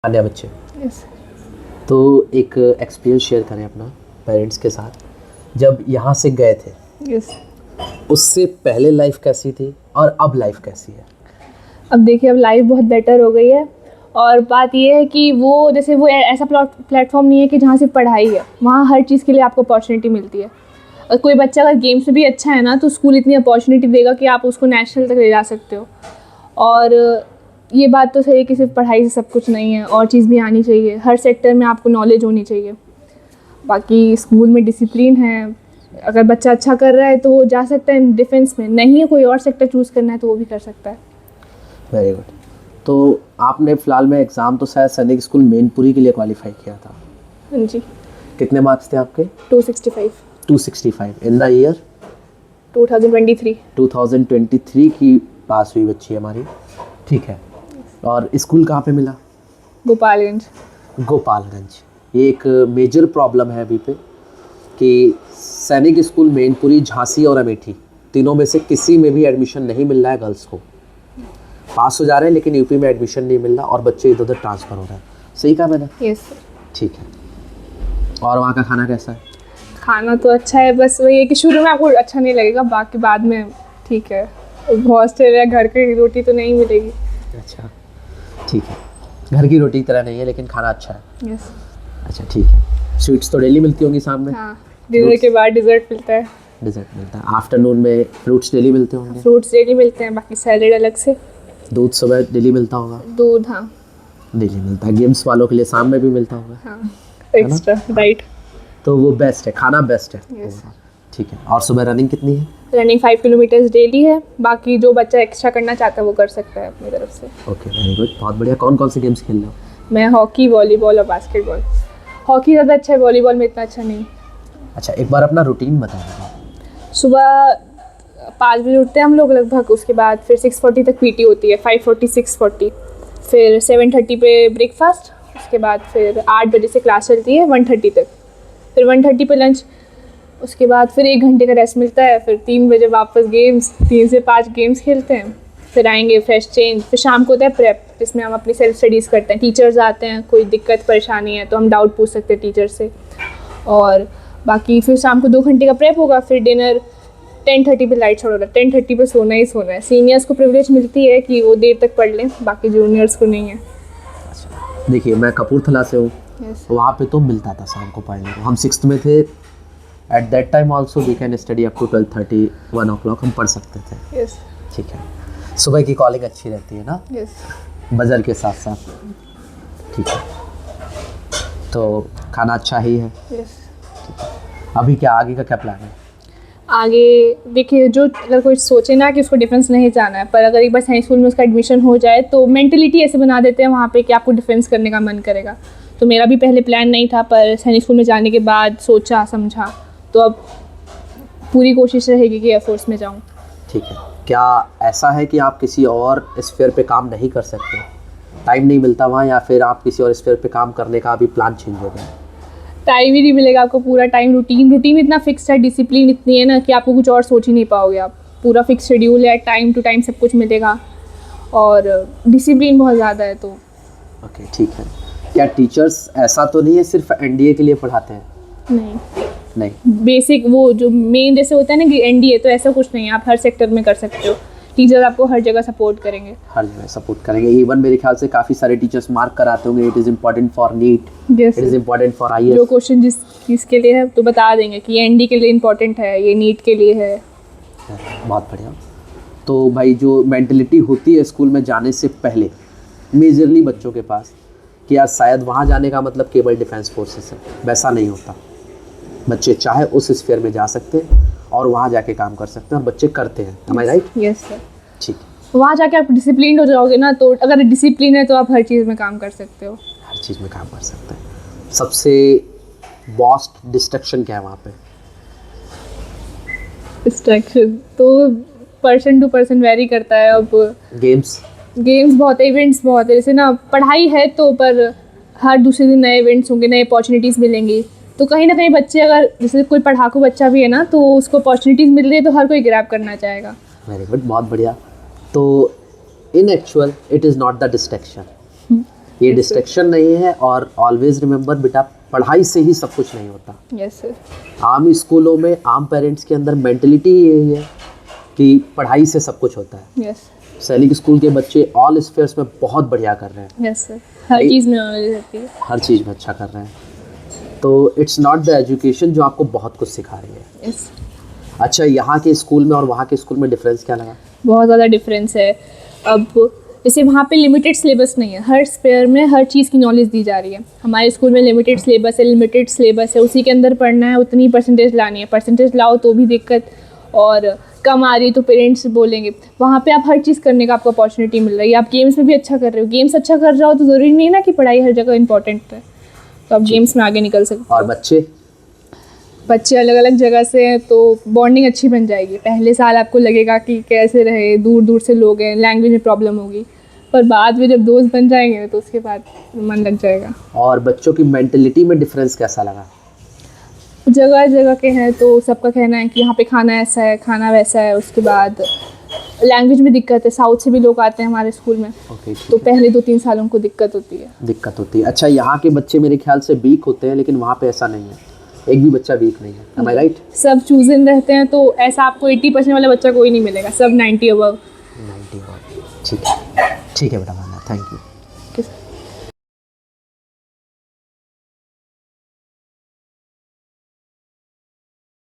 अन्य बच्चे। यस। तो एक एक्सपीरियंस शेयर करें अपना पेरेंट्स के साथ, जब यहाँ से गए थे यस। उससे पहले लाइफ कैसी थी और अब लाइफ कैसी है? अब देखिए, अब लाइफ बहुत बेटर हो गई है। और बात ये है कि वो जैसे वो ऐसा प्लेटफॉर्म नहीं है कि जहाँ सिर्फ पढ़ाई है, वहाँ हर चीज़ के लिए आपको अपॉर्चुनिटी मिलती है। और कोई बच्चा अगर गेम्स में भी अच्छा है ना, तो स्कूल इतनी अपॉर्चुनिटी देगा कि आप उसको नेशनल तक ले जा सकते हो। और ये बात तो सही है कि सिर्फ पढ़ाई से सब कुछ नहीं है, और चीज़ भी आनी चाहिए। हर सेक्टर में आपको नॉलेज होनी चाहिए। बाकी स्कूल में डिसिप्लिन है, अगर बच्चा अच्छा कर रहा है तो वो जा सकता है डिफेंस में, नहीं है कोई और सेक्टर चूज़ करना है तो वो भी कर सकता है। Very good. तो आपने फिलहाल में एग्ज़ाम तो शायद सैनिक स्कूल मैनपुरी के लिए क्वालिफाई किया था। हाँ जी। कितने मार्क्स थे आपके? 265। 265 इन द ईयर 2023। 2023 की पास हुई बच्ची हमारी, ठीक है। और स्कूल कहाँ पे मिला? गोपालगंज। गोपालगंज। ये एक मेजर प्रॉब्लम है अभी पे कि सैनिक स्कूल मैनपुरी, झांसी और अमेठी तीनों में से किसी में भी एडमिशन नहीं मिल रहा है। गर्ल्स को पास हो जा रहे हैं लेकिन यूपी में एडमिशन नहीं मिल रहा और बच्चे इधर उधर ट्रांसफ़र हो रहे हैं। सही कहा मैंने? Yes sir. ठीक है। और वहाँ का खाना कैसा है? खाना तो अच्छा है, बस वही है कि शुरू में आपको अच्छा नहीं लगेगा, बाकी बाद में ठीक है। हॉस्टल या घर की रोटी तो नहीं मिलेगी। अच्छा, ठीक है। घर की रोटी की तरह नहीं है लेकिन खाना अच्छा है। यस। अच्छा, ठीक है। स्वीट्स तो डेली मिलती होंगी शाम में? हाँ, डिनर के बाद डिज़र्ट मिलता है। डिज़र्ट मिलता है। आफ्टरनून में फ्रूट्स डेली मिलते होंगे? फ्रूट्स डेली मिलते हैं, बाकी सैलेड अलग से। दूध सुबह डेली मिलता होगा? दूध हाँ। डेली मिलता है। गेम्स वालों के लिए शाम में भी मिलता होगा? हाँ, एक्स्ट्रा डाइट। तो वो बेस्ट है, खाना बेस्ट है। यस। ठीक है। और सुबह रनिंग कितनी है? रनिंग 5 किलोमीटर्स डेली है, बाकी जो बच्चा एक्स्ट्रा करना चाहता है वो कर सकता है अपनी तरफ से। ओके, वेरी गुड, बहुत बढ़िया। कौन कौन से गेम्स खेल रहे हो? मैं हॉकी, वॉलीबॉल और बास्केटबॉल। हॉकी ज़्यादा अच्छा है, वॉलीबॉल में इतना अच्छा नहीं। अच्छा, एक बार अपना रूटीन बता दो। सुबह 5 बजे उठते हैं हम लोग लगभग, उसके बाद फिर 6:40 तक पीटी होती है, 5:40 6:40, फिर 7:30 पे ब्रेकफास्ट, उसके बाद फिर 8 बजे से क्लास चलती है 1:30 तक, फिर 1:30 पे लंच, उसके बाद फिर 1 घंटे का रेस्ट मिलता है, फिर 3 बजे वापस गेम्स, 3 से 5 गेम्स खेलते हैं, फिर आएंगे फ्रेश चेंज, फिर शाम को होता है प्रेप, जिसमें हम अपनी सेल्फ स्टडीज़ करते हैं। टीचर्स आते हैं, कोई दिक्कत परेशानी है तो हम डाउट पूछ सकते हैं टीचर से। और बाकी फिर शाम को 2 घंटे का प्रेप होगा, फिर डिनर 10:30 पे लाइट छोड़ रहा है, 10:30 पे सोना ही सोना है। सीनियर्स को प्रिविलेज मिलती है कि वो देर तक पढ़ लें, बाकी जूनियर्स को नहीं है। अच्छा, देखिए मैं कपूरथला से हूँ। यस। वहाँ पे तो मिलता था शाम को पढ़ने को। हम 6th में थे। At that time also we can study up to 12:30 1 o'clock हम पढ़ सकते थे। यस। ठीक है। सुबह की कॉलिंग अच्छी रहती है ना, यस। बजर के साथ साथ। ठीक है। तो खाना अच्छा ही है। यस। अभी क्या आगे का क्या प्लान है? आगे देखिए, जो अगर कोई सोचे ना कि उसको डिफेंस नहीं जाना है, पर अगर एक बार सैनिक स्कूल में उसका एडमिशन हो जाए तो मेंटलिटी ऐसे बना देते हैं वहाँ पे कि आपको डिफेंस करने का मन करेगा। तो मेरा भी पहले प्लान नहीं था, पर सैनिक स्कूल में जाने के बाद सोचा समझा, तो अब पूरी कोशिश रहेगी कि एयरफोर्स में जाऊँ। ठीक है। क्या ऐसा है कि आप किसी और स्फीयर पे काम नहीं कर सकते, टाइम नहीं मिलता वहाँ, या फिर आप किसी और स्फीयर पे काम करने का अभी प्लान चेंज हो गया? टाइम ही नहीं मिलेगा आपको, पूरा टाइम रूटीन इतना फिक्स है, डिसिप्लिन इतनी है ना कि आपको कुछ और सोच ही नहीं पाओगे आप। पूरा फिक्स शेड्यूल है, टाइम टू टाइम सब कुछ मिलेगा, और डिसिप्लिन बहुत ज़्यादा है। तो ओके, ठीक है। क्या टीचर्स ऐसा तो नहीं है सिर्फ एनडीए के लिए पढ़ाते हैं? नहीं। बेसिक वो जो मेन जैसे होता है ना कि एनडीए, तो ऐसा कुछ नहीं है, आप हर सेक्टर में कर सकते हो। टीचर आपको हर जगह सपोर्ट करेंगे। हर जगह सपोर्ट करेंगे। इवन मेरे ख्याल से काफ़ी सारे टीचर्स मार्क कराते होंगे, it is important for NEET, Yes, it is important for जो आईएएस। क्वेश्चन जिस चीज़ के लिए है तो बता देंगे कि ये एनडी के लिए इम्पोर्टेंट है, ये नीट के लिए है। बहुत बढ़िया। तो भाई जो मेंटलिटी होती है स्कूल में जाने से पहले मेजरली बच्चों के पास कि यार शायद वहाँ जाने का मतलब केवल डिफेंस फोर्सेस है, वैसा नहीं होता। बच्चे चाहे उस स्फीयर में जा सकते हैं और वहाँ जाके काम कर सकते हैं, और बच्चे करते हैं। एम आई राइट? Yes sir. ठीक। वहाँ जाके आप डिसिप्लिन हो जाओगे ना, तो अगर डिसिप्लिन है तो आप हर चीज़ में काम कर सकते हो। हर चीज़ में काम कर सकते हैं। सबसे बॉस्ट डिस्ट्रक्शन क्या है वहाँ पे? डिस्ट्रैक्शन तो पर्सन टू पर्सन वेरी करता है। अब गेम्स बहुत है, इवेंट्स बहुत है, जैसे ना पढ़ाई है तो पर हर दूसरे दिन नए इवेंट्स होंगे, नए अपॉर्चुनिटीज़ मिलेंगी। तो कहीं ना कहीं बच्चे, अगर जैसे कोई पढ़ाकू बच्चा भी है ना, तो उसको अपॉर्चुनिटीज़ मिल रही है तो हर कोई ग्रैब करना चाहेगा। वेरी गुड, बहुत बढ़िया। तो इन actual it is not the distraction, ये डिस्ट्रैक्शन नहीं है। और ऑलवेज रिमेंबर बेटा, पढ़ाई से ही सब कुछ नहीं होता। Yes sir. आम स्कूलों में आम पेरेंट्स के अंदर मेंटलिटी यही है कि पढ़ाई से सब कुछ होता है। यस सैनिक स्कूल के बच्चे ऑल स्फेयर्स में बहुत बढ़िया कर रहे हैं। यस सर, हर चीज़ में नॉलेज रहती है। हर चीज़ में अच्छा कर रहे हैं। तो इट्स नॉट द एजुकेशन जो आपको बहुत कुछ सिखा रही है। यस, अच्छा, यहाँ के स्कूल में और वहाँ के स्कूल में डिफरेंस क्या लगा? बहुत ज़्यादा डिफरेंस है। अब जैसे वहाँ पे लिमिटेड सिलेबस नहीं है, हर स्पेयर में हर चीज़ की नॉलेज दी जा रही है। हमारे स्कूल में लिमिटेड सिलेबस है, उसी के अंदर पढ़ना है, उतनी परसेंटेज लानी है। परसेंटेज लाओ तो भी दिक्कत, और कम आ रही है तो पेरेंट्स बोलेंगे। वहाँ पे आप हर चीज़ करने का आपको अपॉर्चुनिटी मिल रही है। आप गेम्स में भी अच्छा कर रहे हो, गेम्स अच्छा कर रहे हो तो ज़रूरी नहीं ना कि पढ़ाई हर जगह इंपॉर्टेंट है, तो आप गेम्स में आगे निकल सकते और हो। बच्चे अलग अलग जगह से हैं तो बॉन्डिंग अच्छी बन जाएगी। पहले साल आपको लगेगा कि कैसे रहे, दूर दूर से लोग हैं, लैंग्वेज में प्रॉब्लम होगी, पर बाद में जब दोस्त बन जाएंगे तो उसके बाद मन लग जाएगा। और बच्चों की मेंटलिटी में डिफरेंस कैसा लगा? जगह जगह के हैं तो सबका कहना है कि यहाँ पे खाना ऐसा है, खाना वैसा है। उसके बाद लैंग्वेज में दिक्कत है, साउथ से भी लोग आते हैं हमारे स्कूल में, तो पहले 2-3 साल उनको दिक्कत होती है। अच्छा, यहाँ के बच्चे मेरे ख्याल से वीक होते हैं, लेकिन वहाँ पे ऐसा नहीं है, एक भी बच्चा वीक नहीं है। एम आई राइट? सब चूजन रहते हैं, तो ऐसा आपको 80% वाला बच्चा कोई नहीं मिलेगा, सब 90 अबव। 90 ठीक है बेटा, थैंक यू।